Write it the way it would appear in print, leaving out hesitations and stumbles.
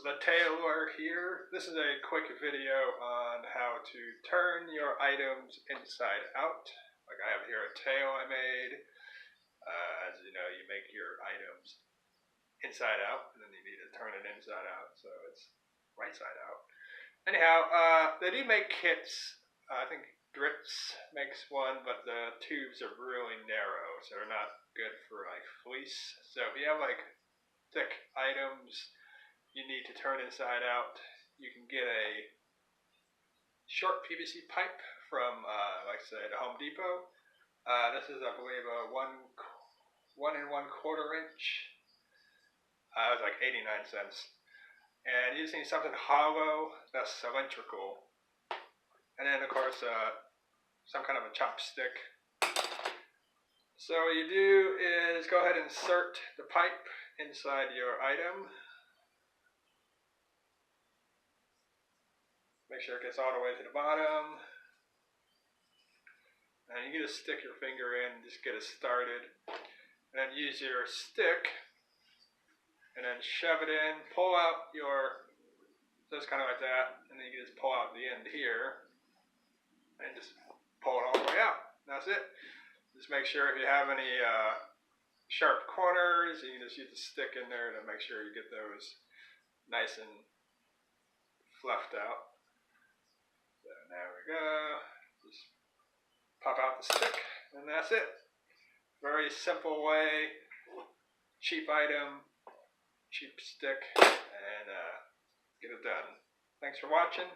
theTAILlor here. This is a quick video on how to turn your items inside out. Like I have here a tail I made. As you know, you make your items inside out, and then you need to turn it inside out so it's right side out. Anyhow, they do make kits. I think Drips makes one, but the tubes are really narrow, so they're not good for like fleece. So if you have like thick items you need to turn inside out, you can get a short PVC pipe from, like I said, Home Depot. This is, I believe, a 1 1/4 inch. It was like 89 cents. And you just need something hollow that's cylindrical. And then, of course, some kind of a chopstick. So what you do is go ahead and insert the pipe inside your item. Make sure it gets all the way to the bottom. And you can just stick your finger in and just get it started. And then use your stick and then shove it in, pull out your, just kind of like that, and then you can just pull out the end here and just pull it all the way out. And that's it. Just make sure if you have any sharp corners, you can just use the stick in there to make sure you get those nice and fluffed out. So there we go. Just pop out the stick, and that's it. Very simple way, cheap item, cheap stick, and get it done. Thanks for watching.